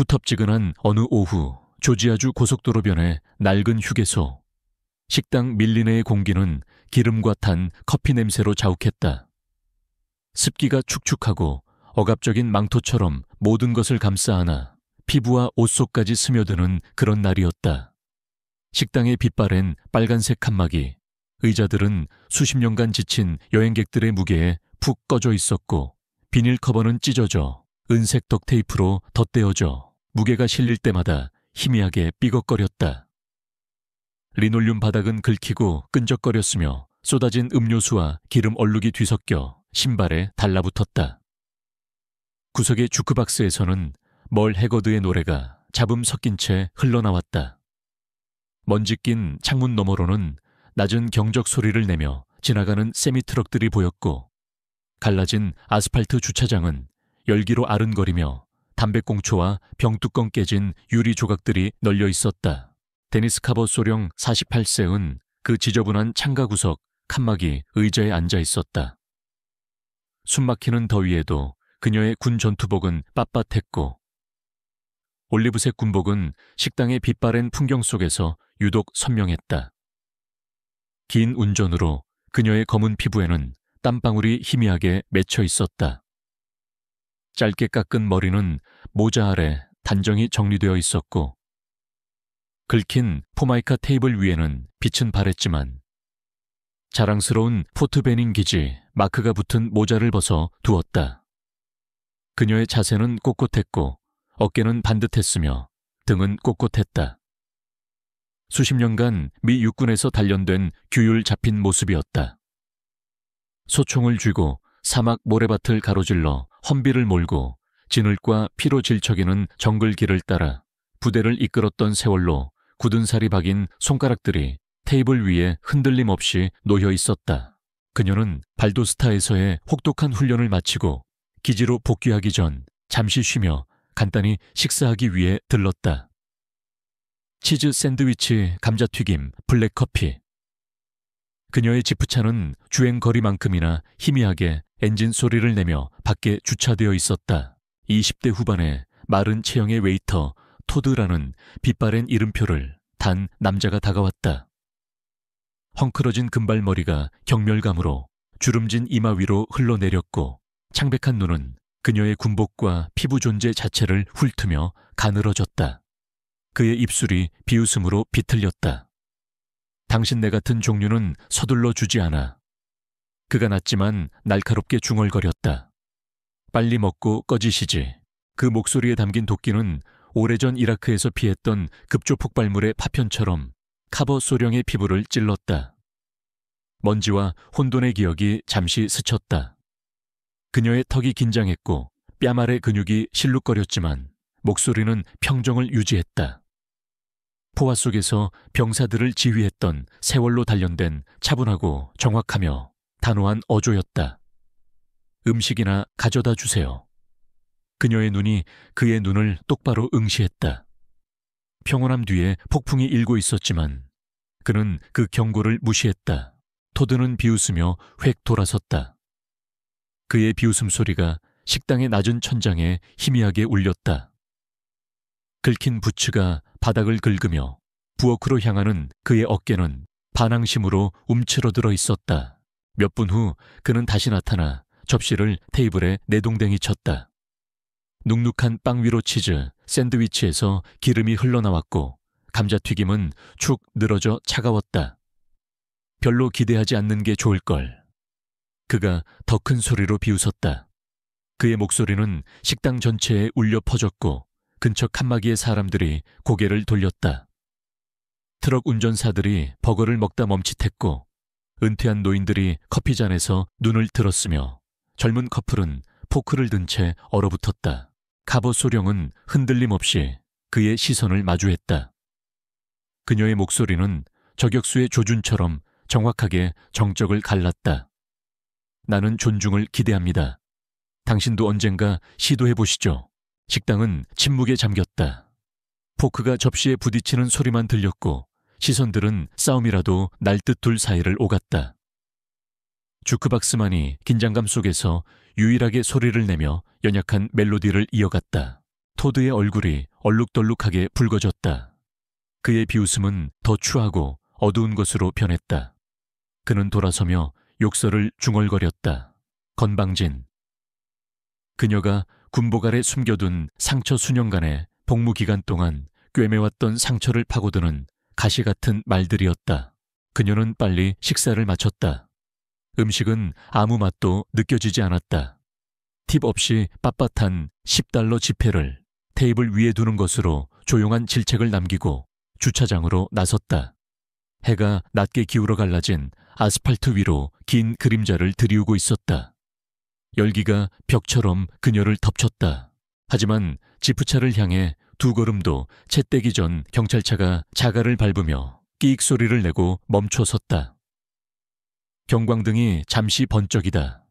후텁지근한 어느 오후 조지아주 고속도로변의 낡은 휴게소. 식당 밀리네의 공기는 기름과 탄 커피 냄새로 자욱했다. 습기가 축축하고 억압적인 망토처럼 모든 것을 감싸 안아 피부와 옷 속까지 스며드는 그런 날이었다. 식당의 빛바랜 빨간색 칸막이, 의자들은 수십 년간 지친 여행객들의 무게에 푹 꺼져 있었고 비닐 커버는 찢어져 은색 덕테이프로 덧대어져 무게가 실릴 때마다 희미하게 삐걱거렸다. 리놀륨 바닥은 긁히고 끈적거렸으며 쏟아진 음료수와 기름 얼룩이 뒤섞여 신발에 달라붙었다. 구석의 주크박스에서는 멀 해거드의 노래가 잡음 섞인 채 흘러나왔다. 먼지 낀 창문 너머로는 낮은 경적 소리를 내며 지나가는 세미트럭들이 보였고 갈라진 아스팔트 주차장은 열기로 아른거리며 담배꽁초와 병뚜껑 깨진 유리 조각들이 널려 있었다. 데니스 카버 소령 48세은 그 지저분한 창가 구석 칸막이 의자에 앉아 있었다. 숨막히는 더위에도 그녀의 군 전투복은 빳빳했고 올리브색 군복은 식당의 빛바랜 풍경 속에서 유독 선명했다. 긴 운전으로 그녀의 검은 피부에는 땀방울이 희미하게 맺혀 있었다. 짧게 깎은 머리는 모자 아래 단정히 정리되어 있었고 긁힌 포마이카 테이블 위에는 빛은 발했지만 자랑스러운 포트 베닝 기지 마크가 붙은 모자를 벗어 두었다. 그녀의 자세는 꼿꼿했고 어깨는 반듯했으며 등은 꼿꼿했다. 수십 년간 미 육군에서 단련된 규율 잡힌 모습이었다. 소총을 쥐고 사막 모래밭을 가로질러 헌비를 몰고 진흙과 피로 질척이는 정글 길을 따라 부대를 이끌었던 세월로 굳은 살이 박인 손가락들이 테이블 위에 흔들림 없이 놓여 있었다. 그녀는 발도스타에서의 혹독한 훈련을 마치고 기지로 복귀하기 전 잠시 쉬며 간단히 식사하기 위해 들렀다. 치즈 샌드위치, 감자튀김, 블랙커피. 그녀의 지프차는 주행거리만큼이나 희미하게 엔진 소리를 내며 밖에 주차되어 있었다. 20대 후반의 마른 체형의 웨이터 토드라는 빛바랜 이름표를 단 남자가 다가왔다. 헝클어진 금발머리가 경멸감으로 주름진 이마 위로 흘러내렸고 창백한 눈은 그녀의 군복과 피부 존재 자체를 훑으며 가늘어졌다. 그의 입술이 비웃음으로 비틀렸다. 당신 내 같은 종류는 서둘러 주지 않아. 그가 낮지만 날카롭게 중얼거렸다. 빨리 먹고 꺼지시지. 그 목소리에 담긴 도끼는 오래전 이라크에서 피했던 급조폭발물의 파편처럼 카버 소령의 피부를 찔렀다. 먼지와 혼돈의 기억이 잠시 스쳤다. 그녀의 턱이 긴장했고 뺨 아래 근육이 실룩거렸지만 목소리는 평정을 유지했다. 포화 속에서 병사들을 지휘했던 세월로 단련된 차분하고 정확하며 단호한 어조였다. 음식이나 가져다 주세요. 그녀의 눈이 그의 눈을 똑바로 응시했다. 평온함 뒤에 폭풍이 일고 있었지만 그는 그 경고를 무시했다. 토드는 비웃으며 획 돌아섰다. 그의 비웃음 소리가 식당의 낮은 천장에 희미하게 울렸다. 긁힌 부츠가 바닥을 긁으며 부엌으로 향하는 그의 어깨는 반항심으로 움츠러들어 있었다. 몇 분 후 그는 다시 나타나 접시를 테이블에 내동댕이 쳤다. 눅눅한 빵 위로 치즈, 샌드위치에서 기름이 흘러나왔고 감자튀김은 축 늘어져 차가웠다. 별로 기대하지 않는 게 좋을걸. 그가 더 큰 소리로 비웃었다. 그의 목소리는 식당 전체에 울려 퍼졌고 근처 칸막이의 사람들이 고개를 돌렸다. 트럭 운전사들이 버거를 먹다 멈칫했고 은퇴한 노인들이 커피잔에서 눈을 들었으며 젊은 커플은 포크를 든 채 얼어붙었다. 카버 소령은 흔들림 없이 그의 시선을 마주했다. 그녀의 목소리는 저격수의 조준처럼 정확하게 정적을 갈랐다. 나는 존중을 기대합니다. 당신도 언젠가 시도해보시죠. 식당은 침묵에 잠겼다. 포크가 접시에 부딪히는 소리만 들렸고 시선들은 싸움이라도 날 듯 둘 사이를 오갔다. 주크박스만이 긴장감 속에서 유일하게 소리를 내며 연약한 멜로디를 이어갔다. 토드의 얼굴이 얼룩덜룩하게 붉어졌다. 그의 비웃음은 더 추하고 어두운 것으로 변했다. 그는 돌아서며 욕설을 중얼거렸다. 건방진. 그녀가 군복 아래 숨겨둔 상처 수년간의 복무 기간 동안 꿰매왔던 상처를 파고드는 가시 같은 말들이었다. 그녀는 빨리 식사를 마쳤다. 음식은 아무 맛도 느껴지지 않았다. 팁 없이 빳빳한 $10 지폐를 테이블 위에 두는 것으로 조용한 질책을 남기고 주차장으로 나섰다. 해가 낮게 기울어 갈라진 아스팔트 위로 긴 그림자를 들이우고 있었다. 열기가 벽처럼 그녀를 덮쳤다. 하지만 지프차를 향해 두 걸음도 채 떼기 전 경찰차가 자갈을 밟으며 끼익 소리를 내고 멈춰 섰다. 경광등이 잠시 번쩍이다.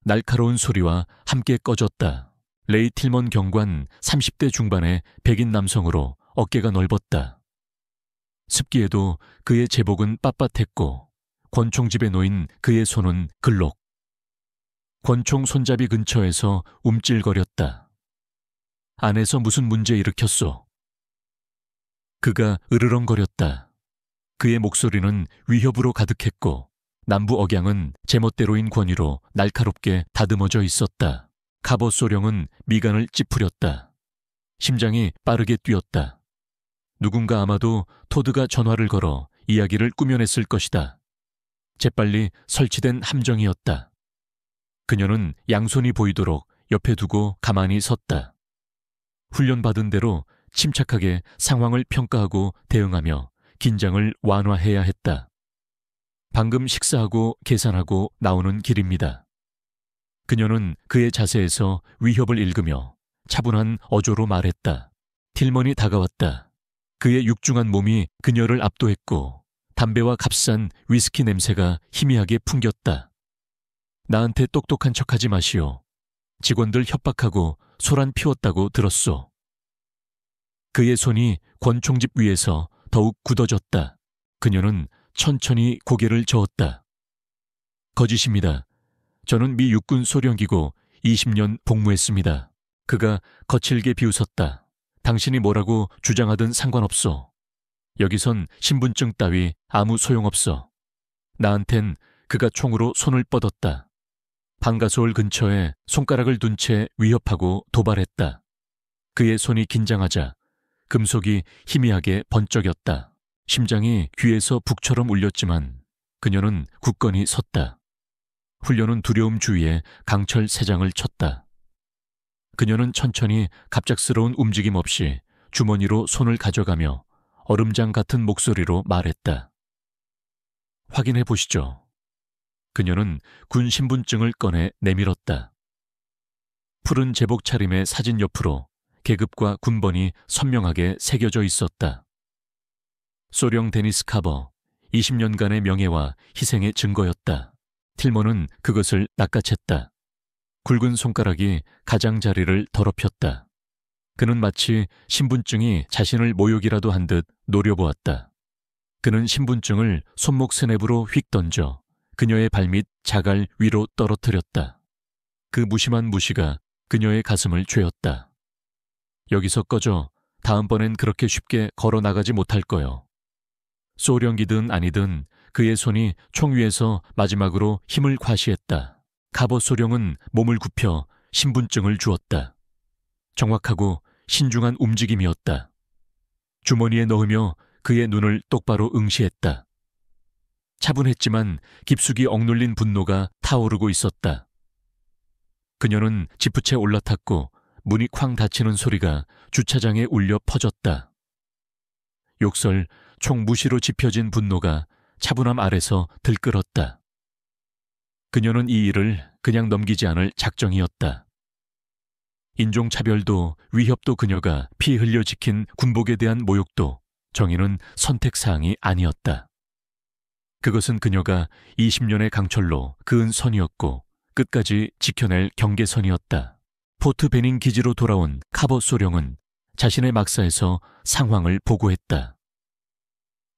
날카로운 소리와 함께 꺼졌다. 레이 틸먼 경관 30대 중반의 백인 남성으로 어깨가 넓었다. 습기에도 그의 제복은 빳빳했고 권총집에 놓인 그의 손은 글록. 권총 손잡이 근처에서 움찔거렸다. 안에서 무슨 문제 일으켰소? 그가 으르렁거렸다. 그의 목소리는 위협으로 가득했고 남부 억양은 제멋대로인 권위로 날카롭게 다듬어져 있었다. 갑옷 소령은 미간을 찌푸렸다. 심장이 빠르게 뛰었다. 누군가 아마도 토드가 전화를 걸어 이야기를 꾸며냈을 것이다. 재빨리 설치된 함정이었다. 그녀는 양손이 보이도록 옆에 두고 가만히 섰다. 훈련받은 대로 침착하게 상황을 평가하고 대응하며 긴장을 완화해야 했다. 방금 식사하고 계산하고 나오는 길입니다. 그녀는 그의 자세에서 위협을 읽으며 차분한 어조로 말했다. 틸먼이 다가왔다. 그의 육중한 몸이 그녀를 압도했고 담배와 값싼 위스키 냄새가 희미하게 풍겼다. 나한테 똑똑한 척하지 마시오. 직원들 협박하고 소란 피웠다고 들었소. 그의 손이 권총집 위에서 더욱 굳어졌다. 그녀는 천천히 고개를 저었다. 거짓입니다. 저는 미 육군 소령기고 20년 복무했습니다. 그가 거칠게 비웃었다. 당신이 뭐라고 주장하든 상관없어. 여기선 신분증 따위 아무 소용없어. 나한텐 그가 총으로 손을 뻗었다. 방가솔 근처에 손가락을 둔 채 위협하고 도발했다. 그의 손이 긴장하자 금속이 희미하게 번쩍였다. 심장이 귀에서 북처럼 울렸지만 그녀는 굳건히 섰다. 훈련은 두려움 주위에 강철 세 장을 쳤다. 그녀는 천천히 갑작스러운 움직임 없이 주머니로 손을 가져가며 얼음장 같은 목소리로 말했다. 확인해 보시죠. 그녀는 군 신분증을 꺼내 내밀었다. 푸른 제복 차림의 사진 옆으로 계급과 군번이 선명하게 새겨져 있었다. 소령 데니스 카버, 20년간의 명예와 희생의 증거였다. 틸먼은 그것을 낚아챘다. 굵은 손가락이 가장자리를 더럽혔다. 그는 마치 신분증이 자신을 모욕이라도 한 듯 노려보았다. 그는 신분증을 손목 스냅으로 휙 던져 그녀의 발밑 자갈 위로 떨어뜨렸다. 그 무심한 무시가 그녀의 가슴을 죄었다. 여기서 꺼져. 다음번엔 그렇게 쉽게 걸어 나가지 못할 거요. 소령기든 아니든 그의 손이 총 위에서 마지막으로 힘을 과시했다. 갑옷 소령은 몸을 굽혀 신분증을 주었다. 정확하고 신중한 움직임이었다. 주머니에 넣으며 그의 눈을 똑바로 응시했다. 차분했지만 깊숙이 억눌린 분노가 타오르고 있었다. 그녀는 지프채 올라탔고 문이 쾅 닫히는 소리가 주차장에 울려 퍼졌다. 욕설, 총 무시로 짚혀진 분노가 차분함 아래서 들끓었다. 그녀는 이 일을 그냥 넘기지 않을 작정이었다. 인종차별도 위협도 그녀가 피 흘려 지킨 군복에 대한 모욕도 정의는 선택사항이 아니었다. 그것은 그녀가 20년의 강철로 그은 선이었고 끝까지 지켜낼 경계선이었다. 포트 베닝 기지로 돌아온 카봇 소령은 자신의 막사에서 상황을 보고했다.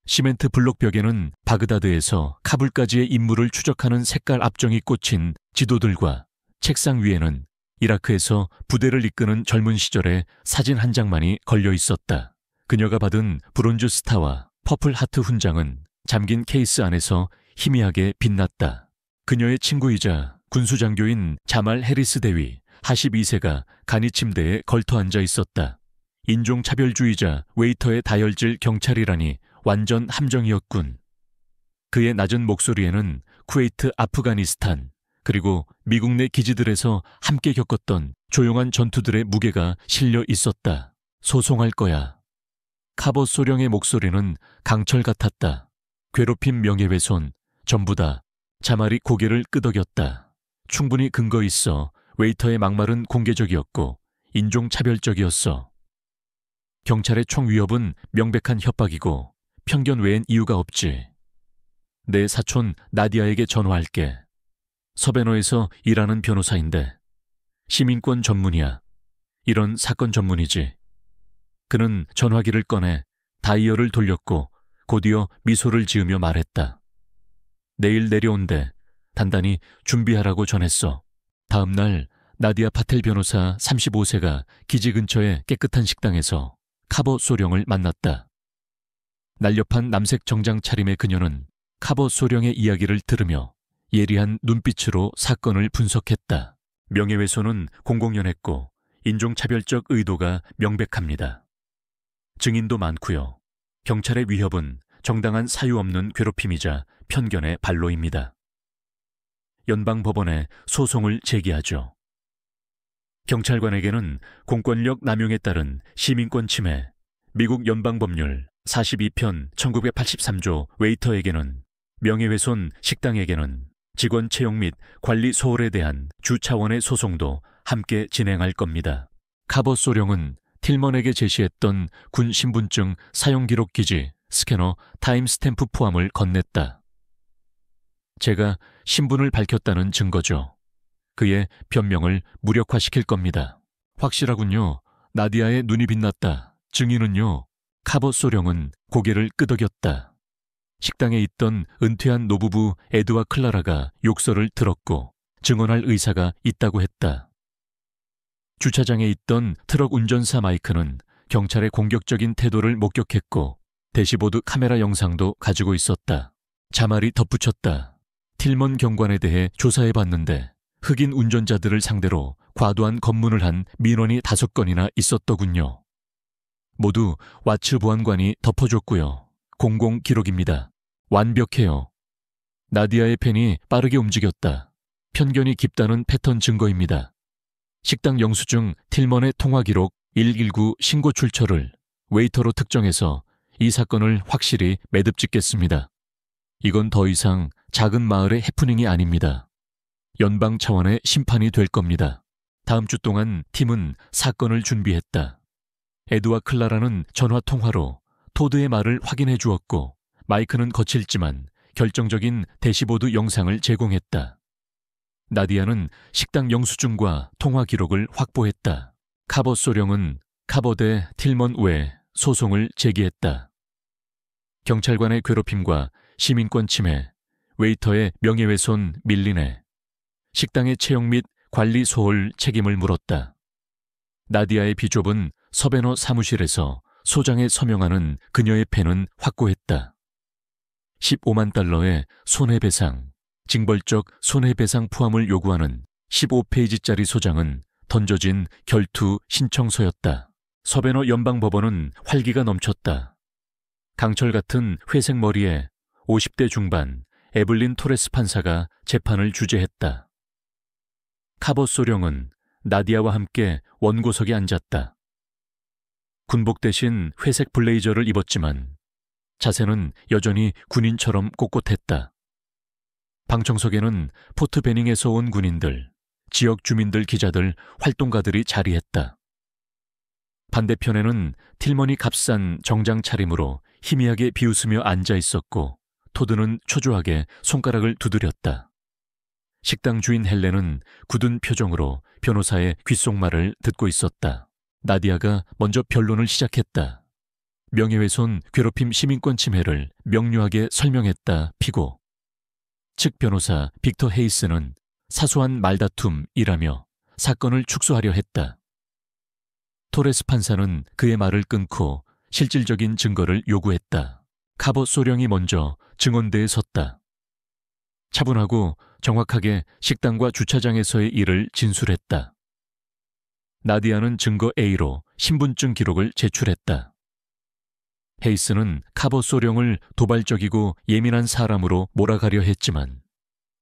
시멘트 블록 벽에는 바그다드에서 카불까지의 임무를 추적하는 색깔 압정이 꽂힌 지도들과 책상 위에는 이라크에서 부대를 이끄는 젊은 시절의 사진 한 장만이 걸려 있었다. 그녀가 받은 브론즈 스타와 퍼플 하트 훈장은 잠긴 케이스 안에서 희미하게 빛났다. 그녀의 친구이자 군수장교인 자말 해리스 대위 42세가 간이 침대에 걸터 앉아 있었다. 인종차별주의자 웨이터의 다혈질 경찰이라니 완전 함정이었군. 그의 낮은 목소리에는 쿠웨이트, 아프가니스탄, 그리고 미국 내 기지들에서 함께 겪었던 조용한 전투들의 무게가 실려 있었다. 소송할 거야. 카보 소령의 목소리는 강철 같았다. 괴롭힘, 명예훼손, 전부 다. 자말이 고개를 끄덕였다. 충분히 근거 있어. 웨이터의 막말은 공개적이었고 인종차별적이었어. 경찰의 총 위협은 명백한 협박이고 편견 외엔 이유가 없지. 내 사촌 나디아에게 전화할게. 서베너에서 일하는 변호사인데 시민권 전문이야. 이런 사건 전문이지. 그는 전화기를 꺼내 다이얼을 돌렸고 곧이어 미소를 지으며 말했다. 내일 내려온대. 단단히 준비하라고 전했어. 다음 날 나디아 파텔 변호사 35세가 기지 근처의 깨끗한 식당에서 카보 소령을 만났다. 날렵한 남색 정장 차림의 그녀는 카보 소령의 이야기를 들으며 예리한 눈빛으로 사건을 분석했다. 명예훼손은 공공연했고 인종차별적 의도가 명백합니다. 증인도 많고요. 경찰의 위협은 정당한 사유 없는 괴롭힘이자 편견의 발로입니다. 연방법원에 소송을 제기하죠. 경찰관에게는 공권력 남용에 따른 시민권 침해, 미국 연방법률 42편 1983조 웨이터에게는 명예훼손, 식당에게는 직원 채용 및 관리 소홀에 대한 주 차원의 소송도 함께 진행할 겁니다. 카보 소령은 틸먼에게 제시했던 군 신분증 사용 기록 기지, 스캐너, 타임스탬프 포함을 건넸다. 제가 신분을 밝혔다는 증거죠. 그의 변명을 무력화시킬 겁니다. 확실하군요. 나디아의 눈이 빛났다. 증인은요. 카보 소령은 고개를 끄덕였다. 식당에 있던 은퇴한 노부부 에드와 클라라가 욕설을 들었고 증언할 의사가 있다고 했다. 주차장에 있던 트럭 운전사 마이크는 경찰의 공격적인 태도를 목격했고 대시보드 카메라 영상도 가지고 있었다. 자말이 덧붙였다. 틸먼 경관에 대해 조사해봤는데 흑인 운전자들을 상대로 과도한 검문을 한 민원이 5건이나 있었더군요. 모두 와츠 보안관이 덮어줬고요. 공공 기록입니다. 완벽해요. 나디아의 펜이 빠르게 움직였다. 편견이 깊다는 패턴 증거입니다. 식당 영수증 틸먼의 통화 기록 119 신고 출처를 웨이터로 특정해서 이 사건을 확실히 매듭짓겠습니다. 이건 더 이상 작은 마을의 해프닝이 아닙니다. 연방 차원의 심판이 될 겁니다. 다음 주 동안 팀은 사건을 준비했다. 에드와 클라라는 전화 통화로 토드의 말을 확인해 주었고 마이크는 거칠지만 결정적인 대시보드 영상을 제공했다. 나디아는 식당 영수증과 통화 기록을 확보했다. 카보 소령은 카보 대 틸먼 외 소송을 제기했다. 경찰관의 괴롭힘과 시민권 침해, 웨이터의 명예훼손 밀리네, 식당의 채용 및 관리 소홀 책임을 물었다. 나디아의 비좁은 서베너 사무실에서 소장에 서명하는 그녀의 펜은 확고했다. 15만 달러의 손해배상, 징벌적 손해배상 포함을 요구하는 15페이지짜리 소장은 던져진 결투 신청서였다. 서베너 연방법원은 활기가 넘쳤다. 강철 같은 회색 머리에 50대 중반 에블린 토레스 판사가 재판을 주재했다. 카보 소령은 나디아와 함께 원고석에 앉았다. 군복 대신 회색 블레이저를 입었지만 자세는 여전히 군인처럼 꼿꼿했다. 방청석에는 포트 베닝에서 온 군인들, 지역 주민들, 기자들, 활동가들이 자리했다. 반대편에는 틸먼이 값싼 정장 차림으로 희미하게 비웃으며 앉아 있었고 토드는 초조하게 손가락을 두드렸다. 식당 주인 헬렌은 굳은 표정으로 변호사의 귓속말을 듣고 있었다. 나디아가 먼저 변론을 시작했다. 명예훼손, 괴롭힘, 시민권 침해를 명료하게 설명했다. 피고. 측 변호사 빅터 헤이스는 사소한 말다툼이라며 사건을 축소하려 했다. 토레스 판사는 그의 말을 끊고 실질적인 증거를 요구했다. 카보 소령이 먼저 증언대에 섰다. 차분하고 정확하게 식당과 주차장에서의 일을 진술했다. 나디아는 증거 A로 신분증 기록을 제출했다. 헤이스는 카보 소령을 도발적이고 예민한 사람으로 몰아가려 했지만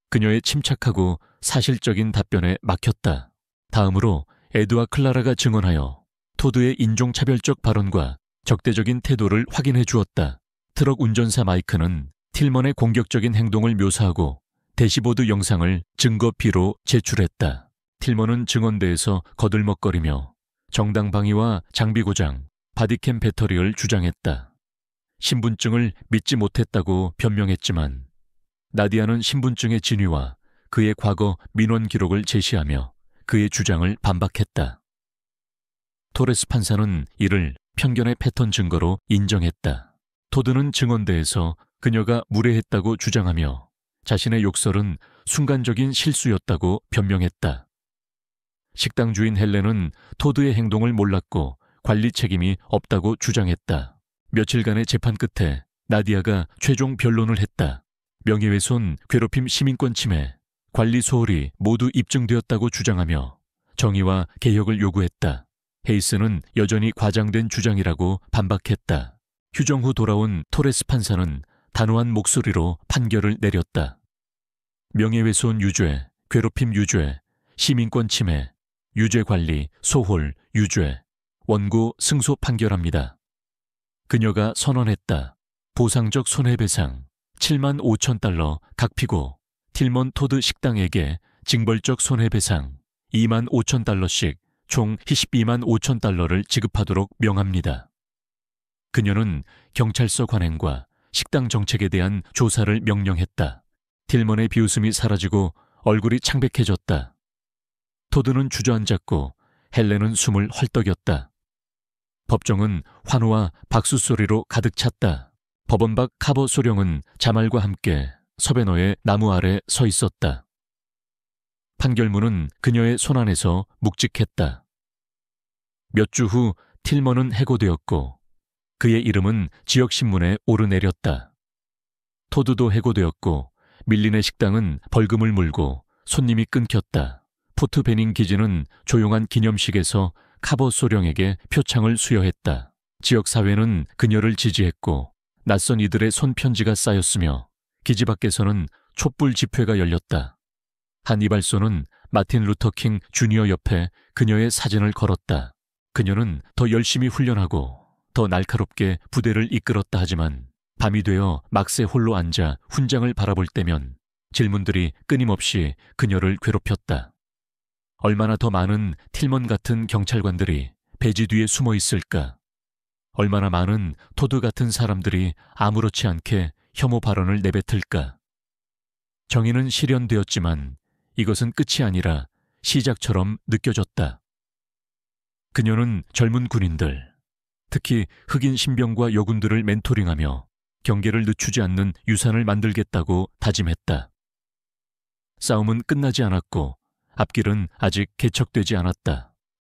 그녀의 침착하고 사실적인 답변에 막혔다. 다음으로 에드와 클라라가 증언하여 토드의 인종차별적 발언과 적대적인 태도를 확인해 주었다. 트럭 운전사 마이크는 틸먼의 공격적인 행동을 묘사하고 대시보드 영상을 증거 B로 제출했다. 틸먼은 증언대에서 거들먹거리며 정당 방위와 장비 고장, 바디캠 배터리를 주장했다. 신분증을 믿지 못했다고 변명했지만 나디아는 신분증의 진위와 그의 과거 민원 기록을 제시하며 그의 주장을 반박했다. 토레스 판사는 이를 편견의 패턴 증거로 인정했다. 토드는 증언대에서 그녀가 무례했다고 주장하며 자신의 욕설은 순간적인 실수였다고 변명했다. 식당 주인 헬렌은 토드의 행동을 몰랐고 관리 책임이 없다고 주장했다. 며칠간의 재판 끝에 나디아가 최종 변론을 했다. 명예훼손, 괴롭힘, 시민권 침해, 관리 소홀이 모두 입증되었다고 주장하며 정의와 개혁을 요구했다. 헤이스는 여전히 과장된 주장이라고 반박했다. 휴정 후 돌아온 토레스 판사는 단호한 목소리로 판결을 내렸다. 명예훼손 유죄, 괴롭힘 유죄, 시민권 침해, 유죄 관리, 소홀, 유죄, 원고 승소 판결합니다. 그녀가 선언했다. 보상적 손해배상 7만 5천 달러 각 피고 틸먼 토드 식당에게 징벌적 손해배상 2만 5천 달러씩 총 12만 5천 달러를 지급하도록 명합니다. 그녀는 경찰서 관행과 식당 정책에 대한 조사를 명령했다. 틸먼의 비웃음이 사라지고 얼굴이 창백해졌다. 토드는 주저앉았고 헬렌은 숨을 헐떡였다. 법정은 환호와 박수 소리로 가득 찼다. 법원 밖 카보 소령은 자말과 함께 서베너의 나무 아래 서 있었다. 판결문은 그녀의 손안에서 묵직했다. 몇 주 후 틸먼은 해고되었고 그의 이름은 지역신문에 오르내렸다. 토드도 해고되었고 밀린의 식당은 벌금을 물고 손님이 끊겼다. 포트 베닝 기지는 조용한 기념식에서 카보 소령에게 표창을 수여했다. 지역사회는 그녀를 지지했고 낯선 이들의 손편지가 쌓였으며 기지 밖에서는 촛불 집회가 열렸다. 한 이발소는 마틴 루터킹 주니어 옆에 그녀의 사진을 걸었다. 그녀는 더 열심히 훈련하고 더 날카롭게 부대를 이끌었다 하지만 밤이 되어 막새 홀로 앉아 훈장을 바라볼 때면 질문들이 끊임없이 그녀를 괴롭혔다. 얼마나 더 많은 틸먼 같은 경찰관들이 배지 뒤에 숨어 있을까? 얼마나 많은 토드 같은 사람들이 아무렇지 않게 혐오 발언을 내뱉을까? 정의는 실현되었지만 이것은 끝이 아니라 시작처럼 느껴졌다. 그녀는 젊은 군인들, 특히 흑인 신병과 여군들을 멘토링하며 경계를 늦추지 않는 유산을 만들겠다고 다짐했다. 싸움은 끝나지 않았고 앞길은 아직 개척되지 않았다.